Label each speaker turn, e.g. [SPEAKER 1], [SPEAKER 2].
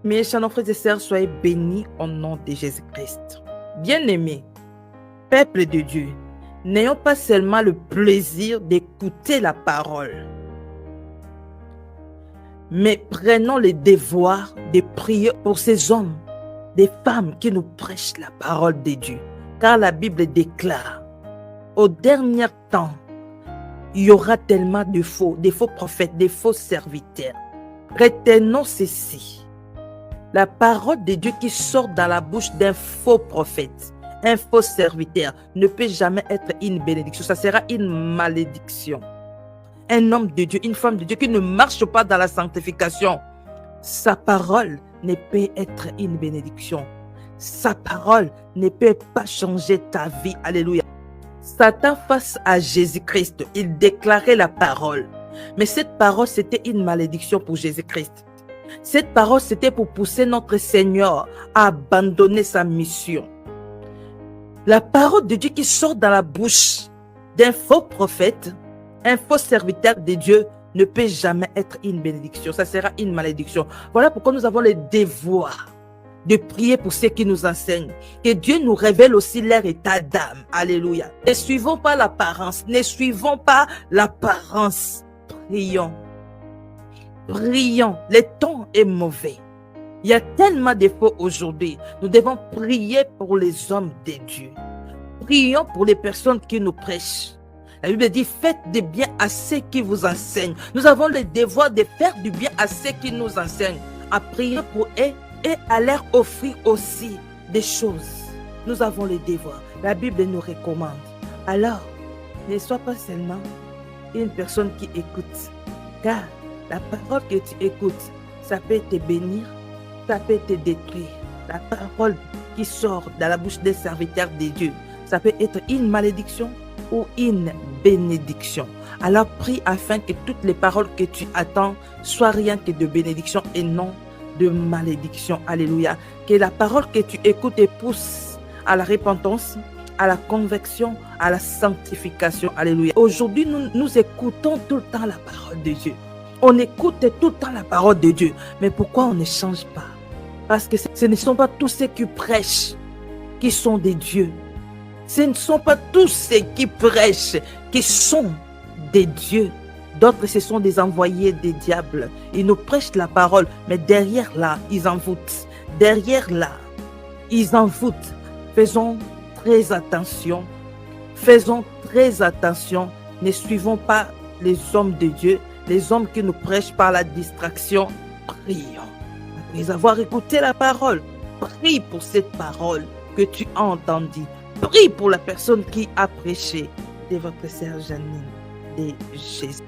[SPEAKER 1] Mes chers frères et sœurs, soyez bénis au nom de Jésus-Christ. Bien-aimés, peuple de Dieu, n'ayons pas seulement le plaisir d'écouter la parole, mais prenons le devoir de prier pour ces hommes, des femmes qui nous prêchent la parole de Dieu. Car la Bible déclare, au dernier temps, il y aura tellement de faux prophètes, de faux serviteurs. Retenons ceci. La parole de Dieu qui sort dans la bouche d'un faux prophète, un faux serviteur, ne peut jamais être une bénédiction. Ça sera une malédiction. Un homme de Dieu, une femme de Dieu qui ne marche pas dans la sanctification, sa parole ne peut être une bénédiction. Sa parole ne peut pas changer ta vie. Alléluia. Satan, face à Jésus-Christ, il déclarait la parole. Mais cette parole, c'était une malédiction pour Jésus-Christ. Cette parole, c'était pour pousser notre Seigneur à abandonner sa mission. La parole de Dieu qui sort dans la bouche d'un faux prophète, un faux serviteur de Dieu, ne peut jamais être une bénédiction. Ça sera une malédiction. Voilà pourquoi nous avons le devoir de prier pour ceux qui nous enseignent. Que Dieu nous révèle aussi leur état d'âme. Alléluia. Ne suivons pas l'apparence. Ne suivons pas l'apparence. Prions. Prions. Le temps est mauvais. Il y a tellement de faux aujourd'hui. Nous devons prier pour les hommes de Dieu. Prions pour les personnes qui nous prêchent. La Bible dit, faites du bien à ceux qui vous enseignent. Nous avons le devoir de faire du bien à ceux qui nous enseignent. À prier pour eux et à leur offrir aussi des choses. Nous avons le devoir. La Bible nous recommande. Alors, ne sois pas seulement une personne qui écoute. Car la parole que tu écoutes, ça peut te bénir, ça peut te détruire. La parole qui sort de la bouche des serviteurs de Dieu, ça peut être une malédiction ou une bénédiction. Alors prie afin que toutes les paroles que tu attends soient rien que de bénédiction et non de malédiction. Alléluia. Que la parole que tu écoutes te pousse à la repentance, à la conversion, à la sanctification. Alléluia. Aujourd'hui, nous écoutons tout le temps la parole de Dieu. On écoute tout le temps la parole de Dieu. Mais pourquoi on ne change pas? Parce que ce ne sont pas tous ceux qui prêchent qui sont des dieux. Ce ne sont pas tous ceux qui prêchent qui sont des dieux. D'autres, ce sont des envoyés des diables. Ils nous prêchent la parole, mais derrière là, ils envoûtent. Derrière là, ils envoûtent. Faisons très attention. Faisons très attention. Ne suivons pas les hommes de Dieu, les hommes qui nous prêchent par la distraction. Prions. Après avoir écouté la parole, prie pour cette parole que tu as entendue. Prie pour la personne qui a prêché. De votre sœur Janine de Jésus.